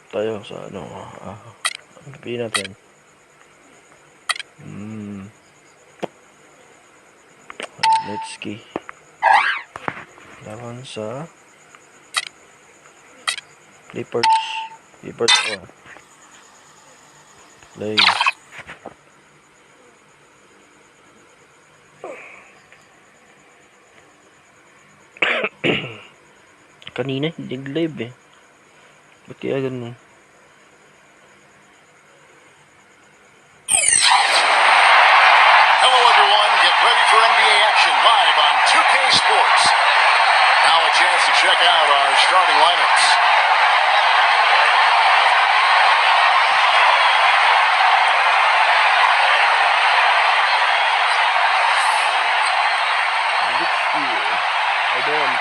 tayo sa ano. Piliin natin. Let's laban sa Clippers. Clippers ko. Play. Kanina hindi live eh. Ba't kaya ganun? Hello everyone, get ready for NBA action live on 2K Sports. Now a chance to check out our starting lineups. I don't.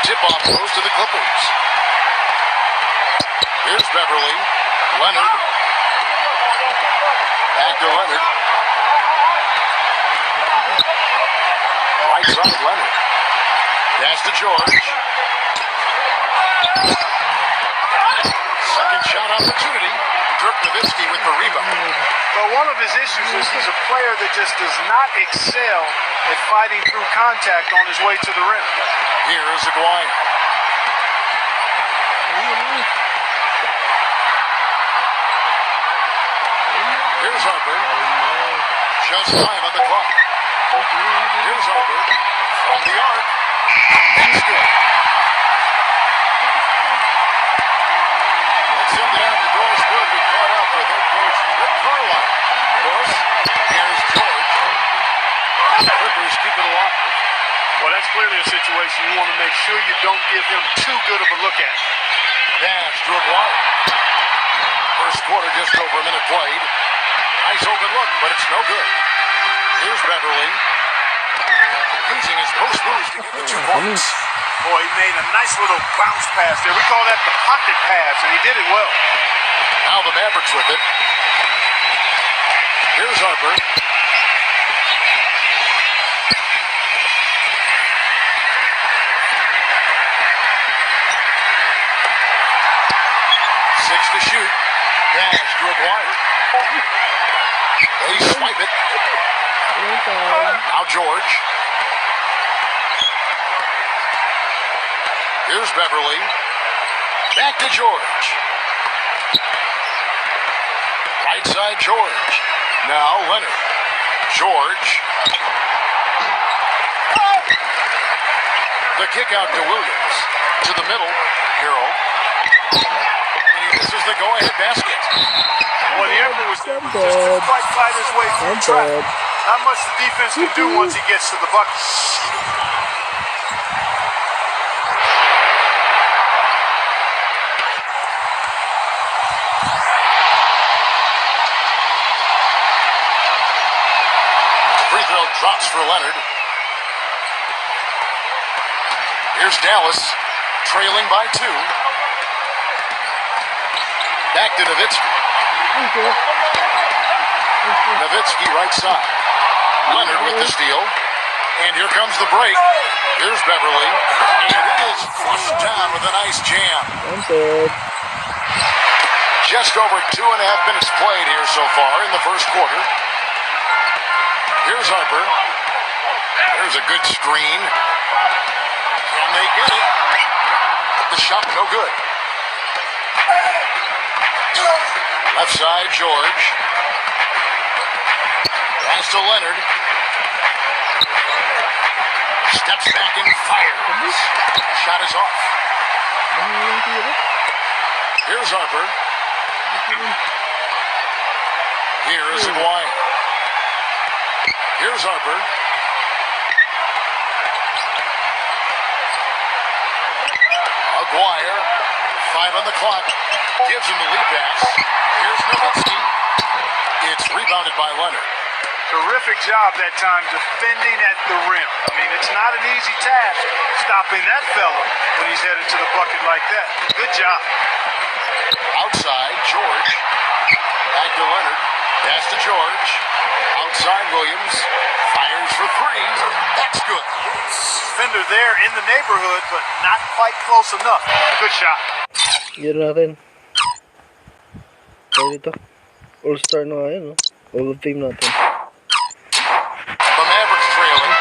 Tip-off goes to the Clippers. Here's Beverly. Leonard. Back to Leonard. Right side Leonard. Pass to George. Second shot opportunity. Dirk Nowitzki with the rebound. But one of his issues is he's a player that just does not excel at fighting through contact on his way to the rim. Here is Aguirre. Here's Harper. Just time on the clock. Here's Harper. From the arc. That's good. Let's send it out to Doris Burke, who caught up with head coach Rick Carlisle. Doris. Here's George. Clippers keep it alive. Well, that's clearly a situation you want to make sure you don't give him too good of a look at. Pass to Aguirre. First quarter, just over a minute played. Nice open look, but it's no good. Here's Beverly. Using his post moves to get the 2 points. Boy, he made a nice little bounce pass there. We call that the pocket pass, and he did it well. Now the Mavericks with it. Here's Harper. Six to shoot. Pass to Aguirre. They swipe it. Now George. Here's Beverly. Back to George. Right side George. Now Leonard. George. The kick out to Williams. To the middle. Hero. This is the go-ahead basket. Well, the effort was just to fight his way through traffic. Not much the defense can do once he gets to the bucket. Free throw drops for Leonard. Here's Dallas, trailing by 2. Back to Nowitzki. Nowitzki right side. Leonard with the steal. And here comes the break. Here's Beverly. And it is flushed down with a nice jam. Just over 2.5 minutes played here so far in the first quarter. Here's Harper. There's a good screen. And they get it. The shot no good. Left side, George. Pass to Leonard. Steps back and fires. Shot is off. Here's Harper. Here is Aguirre. Here's Harper. Aguirre 5 on the clock. Gives him the lead pass. Here's Nowitzki. It's rebounded by Leonard. Terrific job that time defending at the rim. I mean, it's not an easy task stopping that fella when he's headed to the bucket like that. Good job. Outside, George. Back to Leonard. Pass to George. Outside, Williams. Fires for 3. That's good. Defender there in the neighborhood, but not quite close enough. Good shot. Yan natin. Kaya dito. All-star na nga yan, no? All of Fame natin. The Mavericks trailing.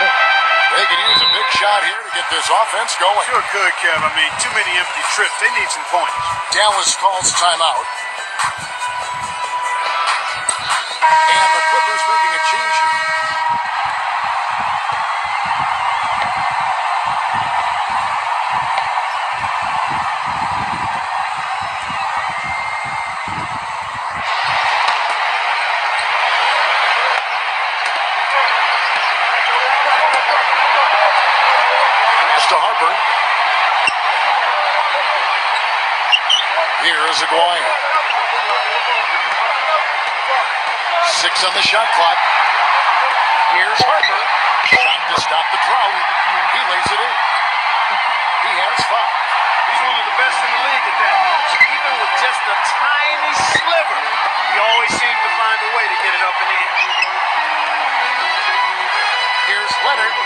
They can use a big shot here to get this offense going. Sure could, Kev. I mean, too many empty trips. They need some points. Dallas calls timeout. And the Clippers making a change here. To Harper. Here is Aguirre. 6 on the shot clock. Here's Harper. Shot to stop the drought. He lays it in. He has 5. He's one of the best in the league at that. Even with just a tiny sliver, he always seems to find a way to get it up and in. Here's Leonard.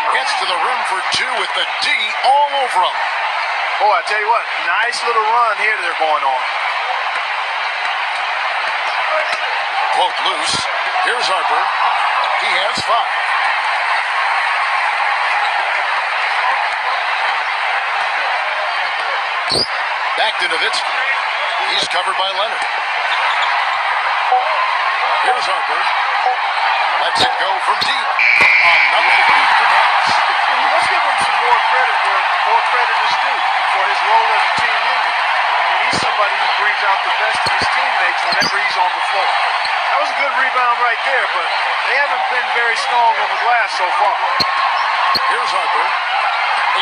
Gets to the rim for 2 with the D all over him. Oh, I tell you what, nice little run here they're going on. Poked loose. Here's Harper. He has 5. Back to Nowitzki. He's covered by Leonard. Here's Harper. Lets it go from deep. Another deep pass. Let's give him some more credit where more credit is due for his role as a team leader. I mean, he's somebody who brings out the best in his teammates whenever he's on the floor. That was a good rebound right there, but they haven't been very strong on the glass so far. Here's Harper.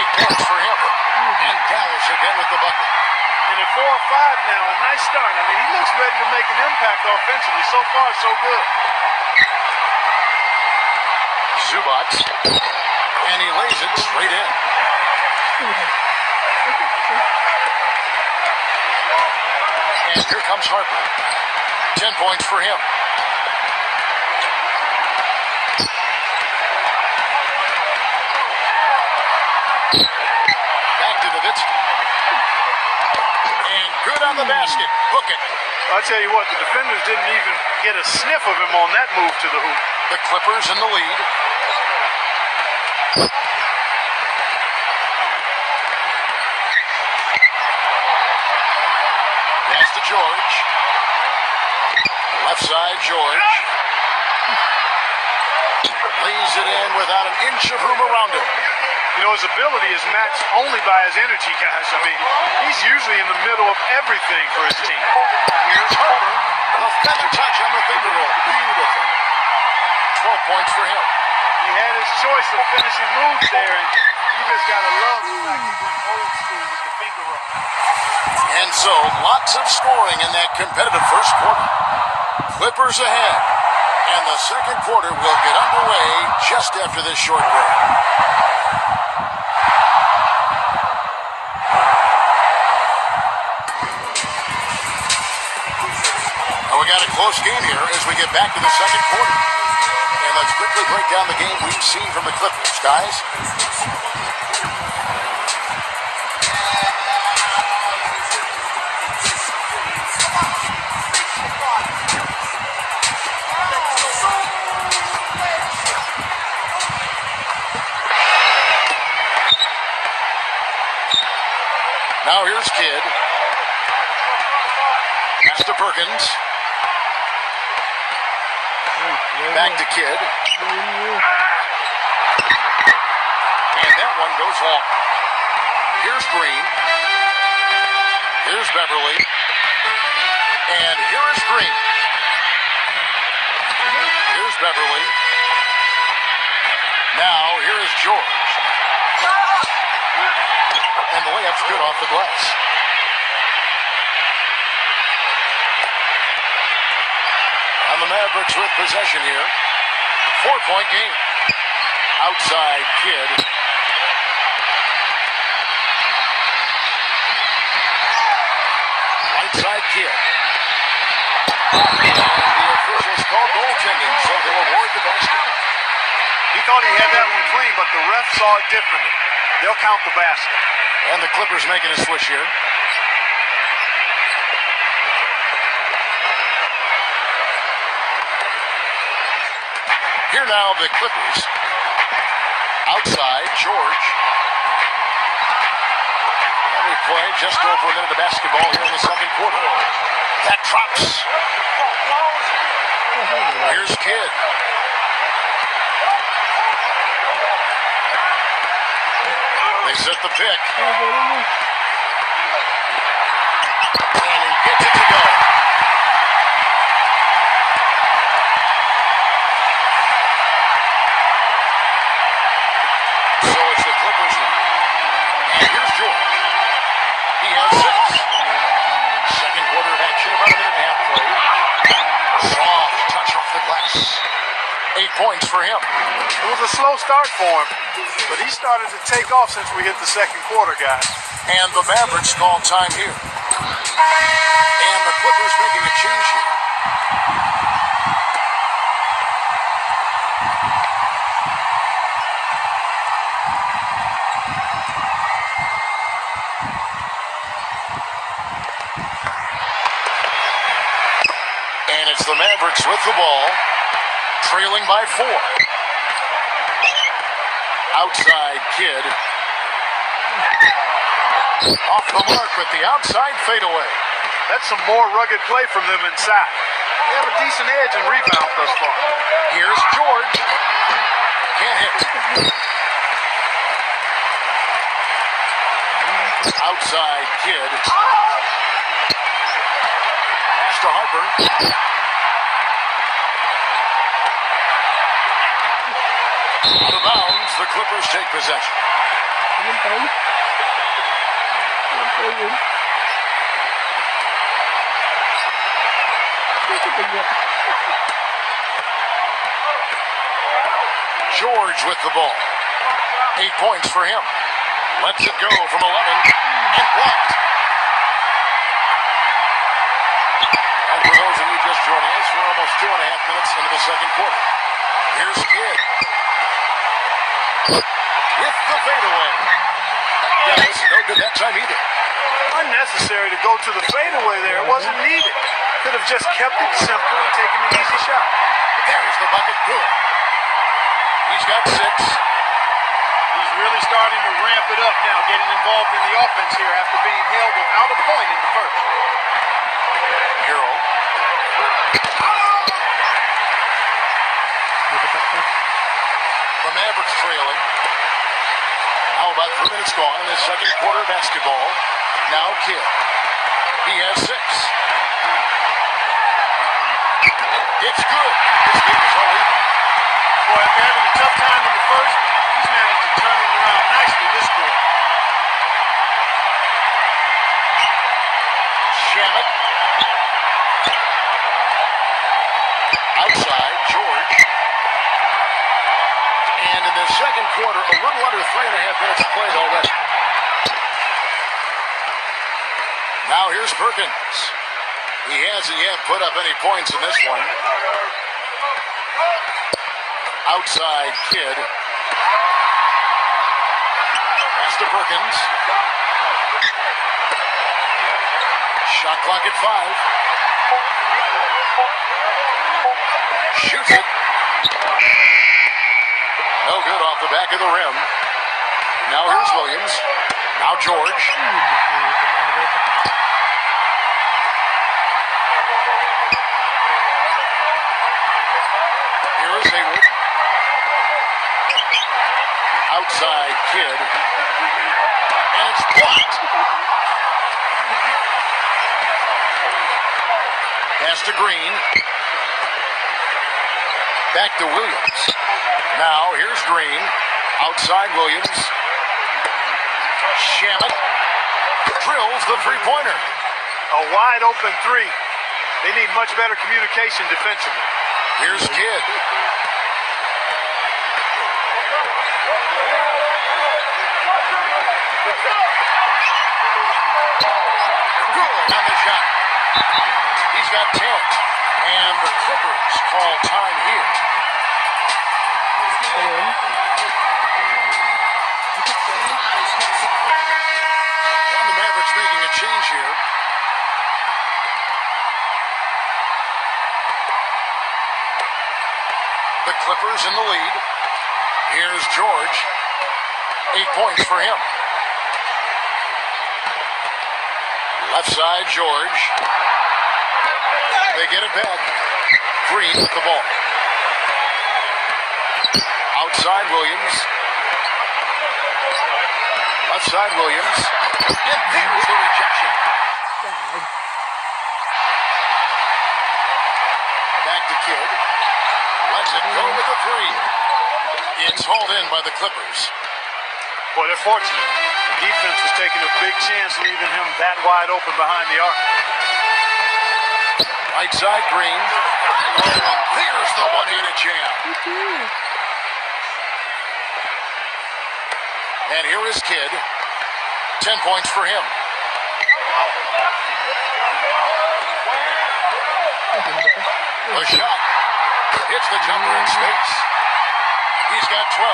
8 points for him. And Dallas again with the bucket. And at 4 or 5 now, a nice start. I mean, he looks ready to make an impact offensively. So far, so good. Zubac. And he lays it straight in. And here comes Harper. 10 points for him. Back to Nowitzki. And good on the basket. Book it. I'll tell you what, the defenders didn't even get a sniff of him on that move to the hoop. The Clippers in the lead. Pass to George. Left side, George. Lays it in without an inch of room around him. You know, his ability is matched only by his energy, guys. I mean, he's usually in the middle of everything for his team. Here's Harper. The feather touch on the finger roll. Beautiful. 12 points for him. He had his choice of finishing moves there, and you just got to love the fact he went old school with the finger roll. And so, lots of scoring in that competitive first quarter. Clippers ahead. And the second quarter will get underway just after this short break. Now we got a close game here as we get back to the second quarter. And let's quickly break down the game we've seen from the Clippers, guys. Now here's Kidd. Pass to Perkins. Back to Kidd. And that one goes long. Here's Green. Here's Beverly. And here is Green. Here's Beverly. Now here is George. And the layup's good off the glass. And the Mavericks with possession here. 4-point game. Outside Kidd. Right side Kidd. And the officials called goaltending, so they'll award the basket. He thought he had that one clean, but the ref saw it differently. They'll count the basket. And the Clippers making a switch here. Here now the Clippers. Outside, George. And we play just over a minute of basketball here in the second quarter. That drops. Here's Kidd. They set the pick. And he gets it to go. So it's the Clippers now. And here's George. He has 6. Second quarter of action, about a minute and a half played. Soft touch off the glass. 8 points for him. It was a slow start for him, but he started to take off since we hit the second quarter, guys. And the Mavericks call time here. And the Clippers making a change here. And it's the Mavericks with the ball, trailing by 4. Outside Kidd. Off the mark with the outside fadeaway. That's some more rugged play from them inside. They have a decent edge and rebound thus far. Here's George. Can't hit. Outside Kidd. Pass to Harper. Out of bounds, the Clippers take possession. George with the ball. 8 points for him. Lets it go from 11 and blocked. And for those of you just joining us, we're almost 2.5 minutes into the second quarter. Here's Kidd. With the fadeaway. Yes, no good that time either. Unnecessary to go to the fadeaway there. It wasn't needed. Could have just kept it simple and taken the easy shot. There's the bucket. Good. He's got 6. He's really starting to ramp it up now, getting involved in the offense here after being held without a point in the first. Hero. The Mavericks trailing. How about 3 minutes gone in the second quarter of basketball? Now Kidd. He has 6. It's good. This game is all even. Boy, after having a tough time in the first, he's managed to turn it around nicely this quarter. Shamet. Outside, George. And in the second quarter, a little under 3.5 minutes played already. Now here's Perkins. He hasn't yet put up any points in this one. Outside Kidd. Pass to Perkins. Shot clock at 5. Shoots it. No good off the back of the rim. Now here's Williams. Now George. Here is Hayward. Outside Kidd. And it's blocked. Pass to Green. Back to Williams. Now here's Green. Outside Williams. Shamet drills the three-pointer. A wide open 3. They need much better communication defensively. Here's Kidd. Good on the shot. He's got 10. And the Clippers call time here. And the Mavericks making a change here. The Clippers in the lead. Here's George. 8 points for him. Left side, George. They get it back. Green with the ball. Outside, Williams. Left side, Williams. And there's the rejection. Back to Kidd. Lets it go with a three. It's hauled in by the Clippers. Boy, they're fortunate. The defense was taking a big chance leaving him that wide open behind the arc. Right side, Green. And there's the one-handed jam. And here is Kidd. 10 points for him. The shot. Hits the jumper in space. He's got 12.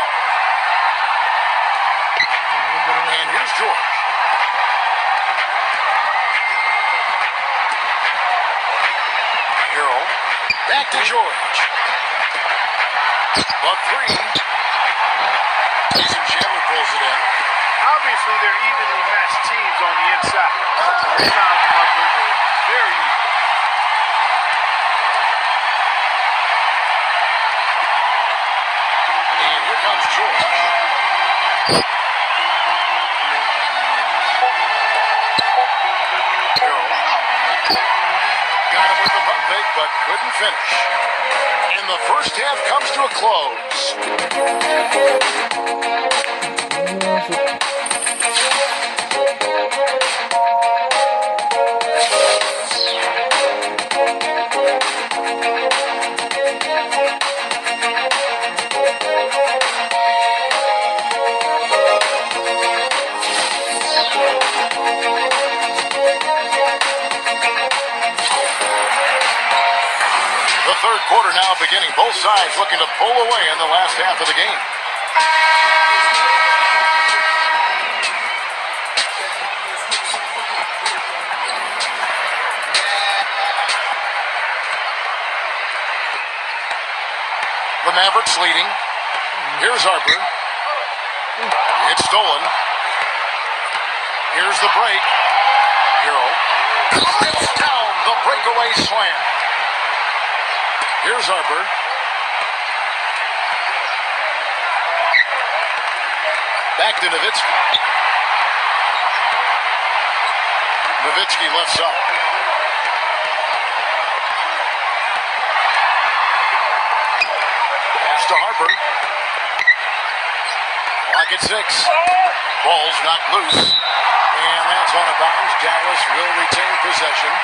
And here's George. Hero. Back to George. A three. Jason Chandler pulls it in. Obviously, they're evenly matched teams on the inside. The rebound numbers are very even. And here comes George. Hero. Got him with the pump fake, but couldn't finish. And the first half comes to a close. The third quarter now beginning. Both sides looking to pull away in the last half of the game. The Mavericks leading. Here's Harper. It's stolen. Here's the break. Hero. It's down the breakaway slam. Here's Harper. Back to Nowitzki. Nowitzki left side. Pass to Harper. Clock at 6. Ball's knocked loose. And that's out of bounds. Dallas will retain possession.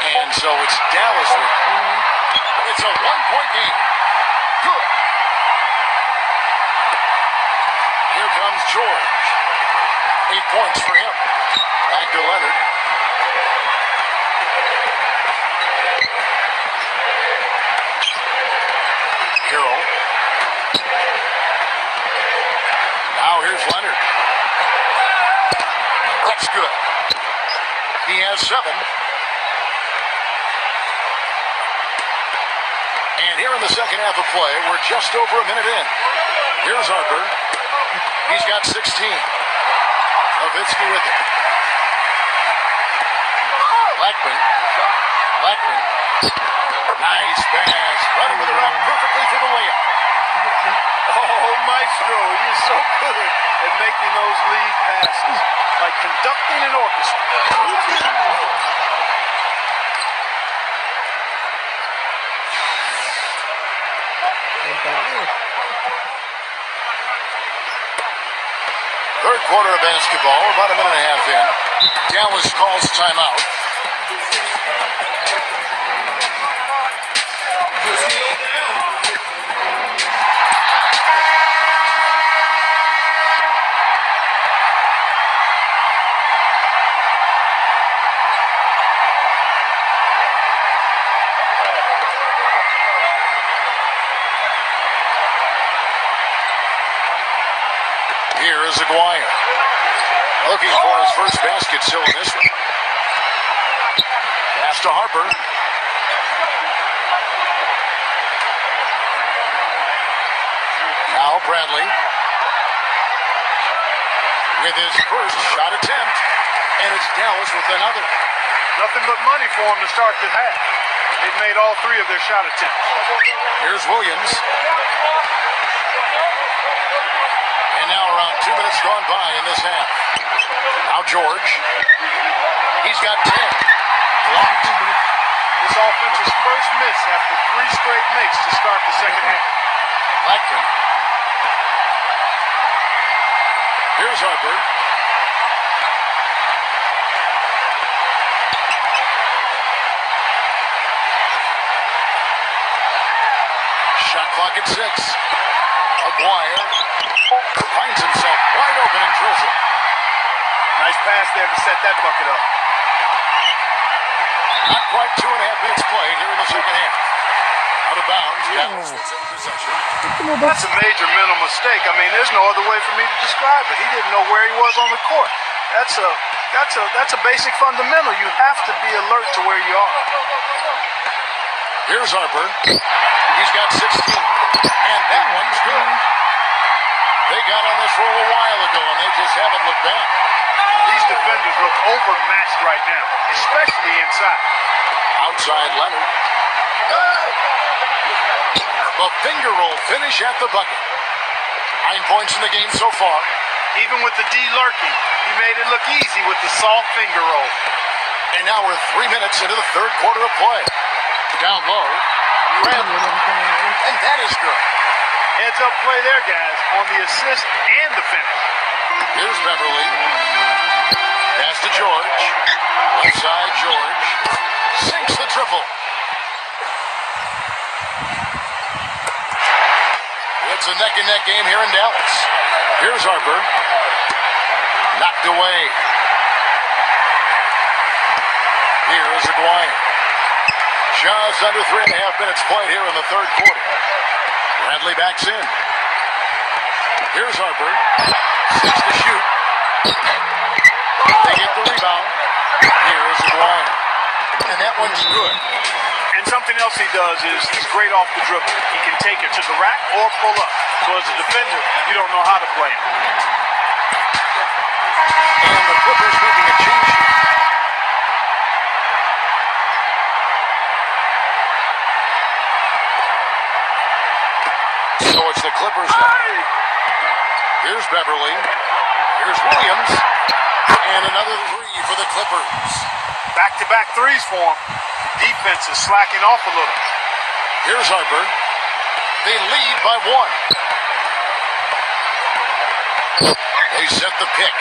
And so it's Dallas with it's a one-point game. Good. Here comes George. 8 points for him. Back to Leonard. Hero. Now here's Leonard. That's good. He has 7. And here in the second half of play, we're just over a minute in. Here's Harper. He's got 16. Nowitzki with it. Blackman. Nice pass. Right over the rack perfectly for the layup. Oh, Maestro, you're so good at making those lead passes. Like conducting an orchestra. Third quarter of basketball, about a minute and a half in. Dallas calls timeout. Here is Aguirre. Looking for his first basket still in this one. Pass to Harper. Now Bradley. With his first shot attempt. And it's Dallas with another. Nothing but money for them to start the half. They've made all three of their shot attempts. Here's Williams. And now around 2 minutes gone by in this half. Now George. He's got 10. Blocked. This offense's first miss after 3 straight makes to start the second half. Blackman. Here's Harper. Shot clock at 6. Aguirre finds himself wide open and drills it. Nice pass there to set that bucket up. Not quite 2.5 minutes played here in the second half. Out of bounds. Dallas was in possession. That's a major mental mistake. I mean, there's no other way for me to describe it. He didn't know where he was on the court. That's a basic fundamental. You have to be alert to where you are. Here's Harper. He's got 16. And that one's good. They got on this roll a while ago, and they just haven't looked back. These defenders look overmatched right now, especially inside. Outside Leonard. The finger roll finish at the bucket. 9 points in the game so far. Even with the D lurking, he made it look easy with the soft finger roll. And now we're 3 minutes into the third quarter of play. Down low. Bradley. And that is good. Heads up play there, guys, on the assist and the finish. Here's Beverly. Pass to George. Left side, George. Sinks the triple. It's a neck-and-neck game here in Dallas. Here's Harper. Knocked away. Here is Aguirre. Just under 3.5 minutes played here in the third quarter. Bradley backs in. Here's Harper. 6 to shoot. They get the rebound. Here is Aguirre. And that one's good. And something else he does is he's great off the dribble. He can take it to the rack or pull up. So as a defender, you don't know how to play him. And the Clippers making a change here. So it's the Clippers now. Here's Beverly. Here's Williams. And another three for the Clippers. Back-to-back threes for him. Defense is slacking off a little. Here's Harper. They lead by 1. They set the pick.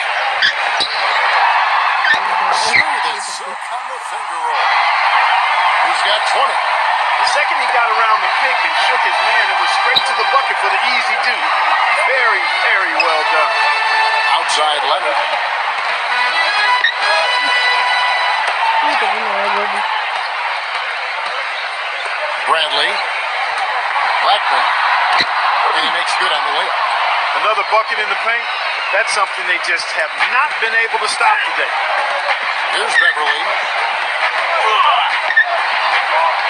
Smooth as silk on the finger roll. He's got 20. The second he got around the pick and shook his man, it was straight to the bucket for the easy do. Very, very well done. Outside Leonard. Bradley. Blackman. And he makes good on the layup. Another bucket in the paint. That's something they just have not been able to stop today. Here's Beverly.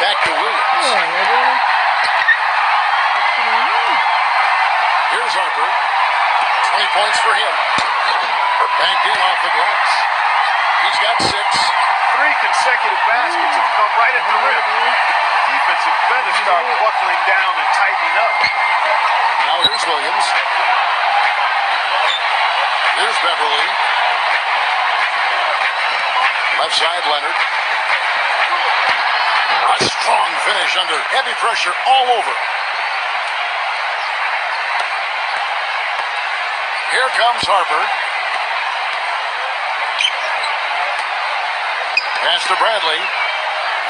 Back to Williams. Here's Harper. 20 points for him. Banked in off the glass. He's got 6. 3 consecutive baskets have come right at the rim. The defense had better start buckling down and tightening up. Now here's Williams. Here's Beverly. Left side, Leonard. A strong finish under heavy pressure all over. Here comes Harper. Pass to Bradley.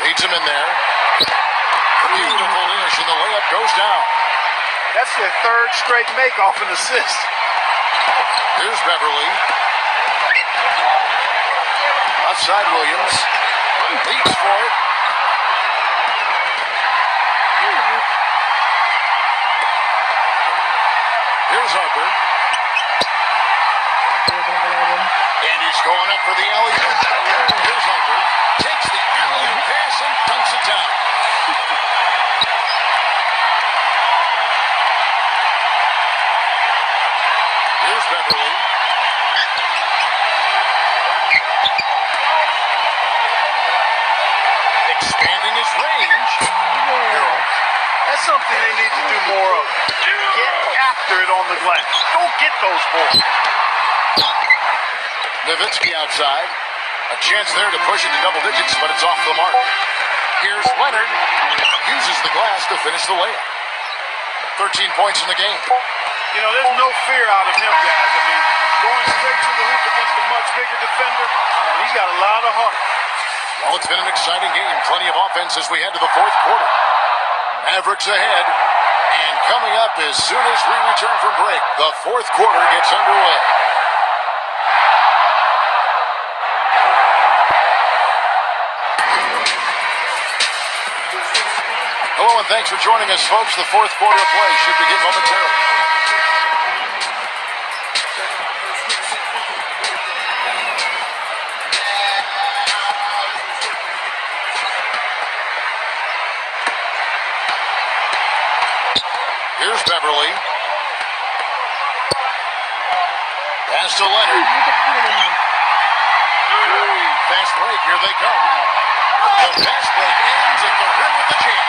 Leads him in there. Beautiful dish, and the layup goes down. That's their third straight make off an assist. Here's Beverly. Outside Williams. Leads for it. Here's Harper. And he's going up for the alley-oop. Here's Harper. Takes the alley-oop pass and dunks it down. Here's Beverly. Expanding his range. That's something they need to do more of. Get after it on the glass. Don't get those balls. Nowitzki outside. A chance there to push it to double digits, but it's off the mark. Here's Leonard. Uses the glass to finish the layup. 13 points in the game. You know, there's no fear out of him, guys. I mean, going straight to the hoop against a much bigger defender, and he's got a lot of heart. Well, it's been an exciting game. Plenty of offense as we head to the fourth quarter. Mavericks ahead. And coming up as soon as we return from break, the fourth quarter gets underway. Hello and thanks for joining us, folks. The fourth quarter of play should begin momentarily. Here's Beverly. Pass to Leonard. Fast break, here they come. The fast break ends at the rim with the jam.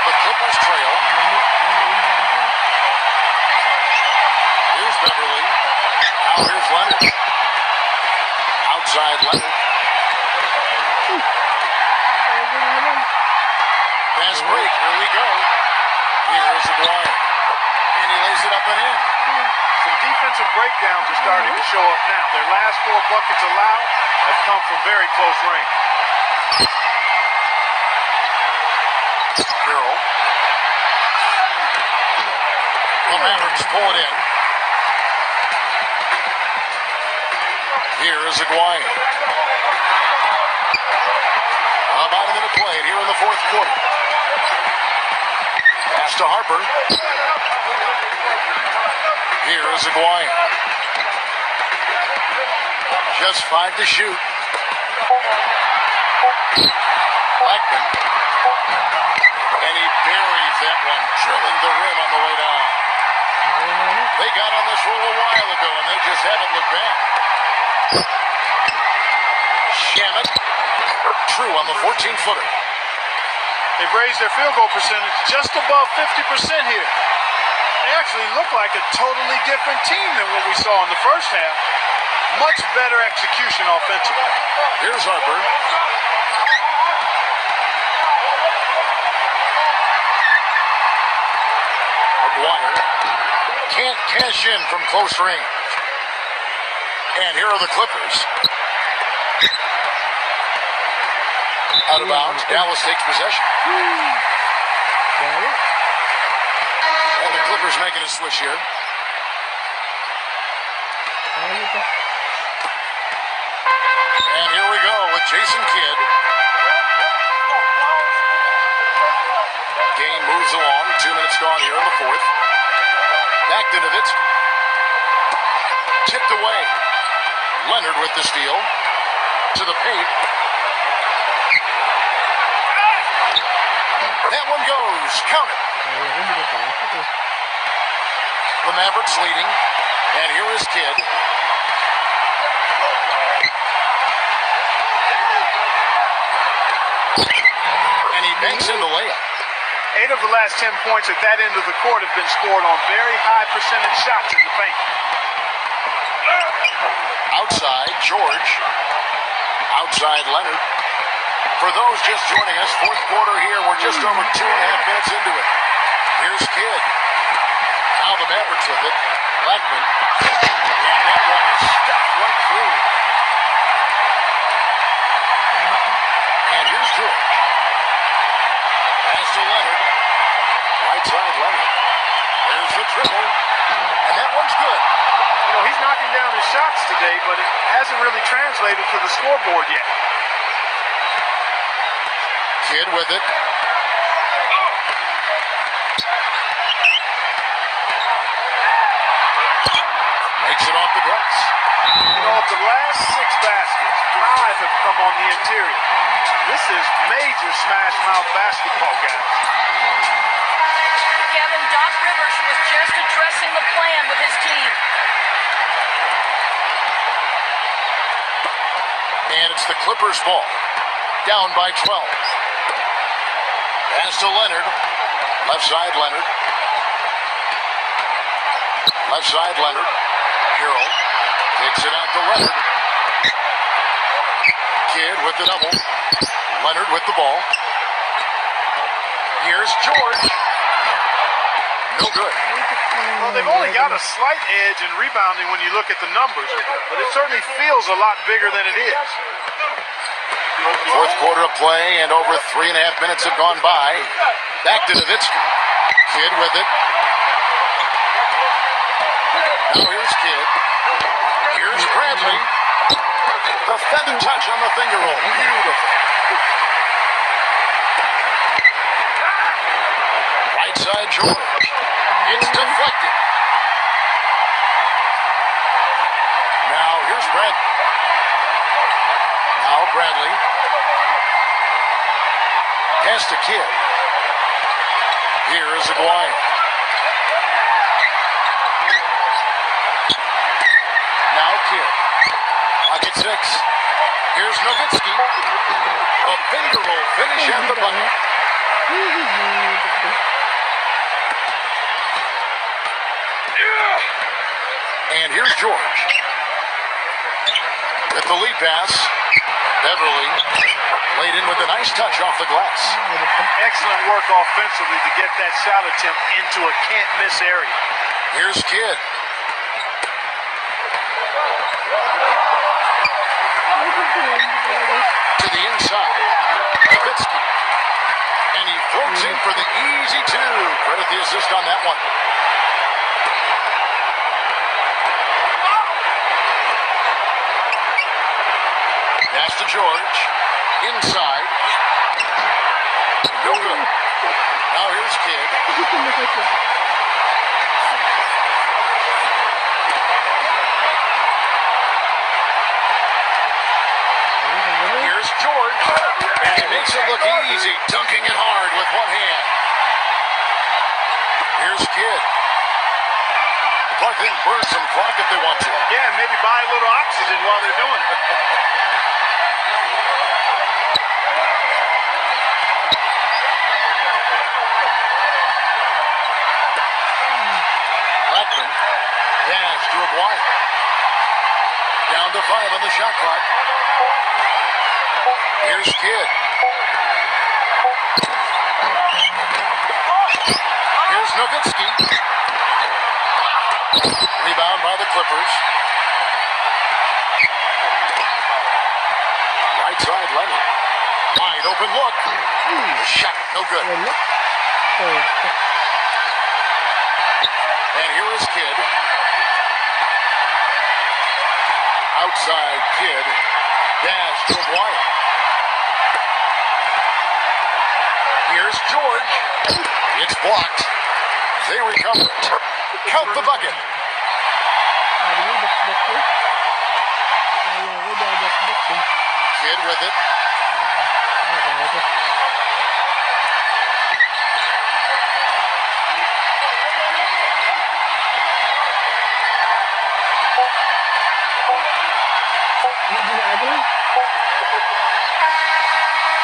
The Clippers trail. Here's Beverly. Now here's Leonard. Outside Leonard. Fast break, here we go. Here is Aguirre. And he lays it up and in. Some defensive breakdowns are starting to show up now. Their last 4 buckets allowed have come from very close range. Carroll. The Mavericks pull it in. Here is Aguirre. About a minute played here in the fourth quarter. Pass to Harper. Here is Aguirre. Just 5 to shoot. Blackman. And he buries that one, drilling the rim on the way down. They got on this roll a while ago, and they just haven't looked back. Shamet. True on the 14-footer. They've raised their field goal percentage just above 50% here. They actually look like a totally different team than what we saw in the first half. Much better execution offensively. Here's Harper. Aguirre can't cash in from close range. And here are the Clippers. Out of bounds. Dallas takes possession. And the Clippers making a switch here. And here we go with Jason Kidd. Game moves along. 2 minutes gone here in the fourth. Back to Nowitzki. Tipped away. Leonard with the steal. To the paint. That one goes. Count it. The Mavericks leading. And here is Kidd. And he banks in the layup. 8 of the last 10 points at that end of the court have been scored on very high percentage shots in the paint. Outside, George. Outside, Leonard. For those just joining us, fourth quarter here. We're just over 2.5 minutes into it. Here's Kidd. Now the Mavericks with it. Blackman. And that one is stuffed right through. And here's George. Pass to Leonard. Right side Leonard. There's the triple. And that one's good. You know, he's knocking down his shots today, but it hasn't really translated to the scoreboard yet. Kid with it. Makes it off the glass. You know, of the last 6 baskets, 5 have come on the interior. This is major smash mouth basketball, guys. Kevin, Doc Rivers was just addressing the plan with his team. And it's the Clippers ball. Down by 12. Pass to Leonard. Left side Leonard. Left side Leonard. Hero. Takes it out to Leonard. Kidd with the double. Leonard with the ball. Here's George. No good. Well, they've only got a slight edge in rebounding when you look at the numbers, but it certainly feels a lot bigger than it is. Fourth quarter of play, and over 3.5 minutes have gone by. Back to Nowitzki. Kidd with it. Now here's Kidd. Here's Bradley. The feather touch on the finger roll. Beautiful. Right side George. It's deflected. Now here's Bradley. Now Bradley. Pass to Kidd. Here is Aguirre. Now Kidd. Pocket 6. Here's Nowitzki. A finger roll finish at the bucket. And here's George. With the lead pass. Beverly laid in with a nice touch off the glass. Excellent work offensively to get that shot attempt into a can't-miss area. Here's Kidd. To the inside. Nowitzki. And he floats in for the easy 2. Credit the assist on that one. Pass to George. Inside. No good. Now here's Kidd. Here's George. And he makes it look easy, dunking it hard with one hand. Here's Kidd. The clock can burn some clock if they want to. Yeah, maybe buy a little oxygen while they're doing it. Blackman. Pass to Aguirre. Down to 5 on the shot clock. Here's Kidd. Here's Nowitzki. Rebound by the Clippers. Right side Leonard. Wide open look. Shot no good. And here is Kidd. Outside Kidd. Dash to Aguirre. Here's George. It's blocked. They recover it. Count the bucket. Kidd with it.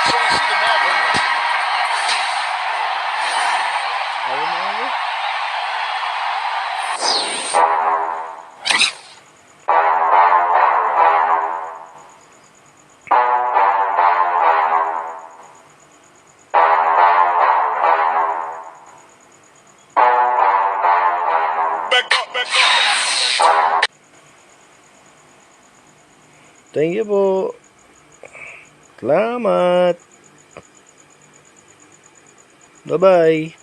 So we see the Mavericks. Thank you po. Salamat. Bye-bye.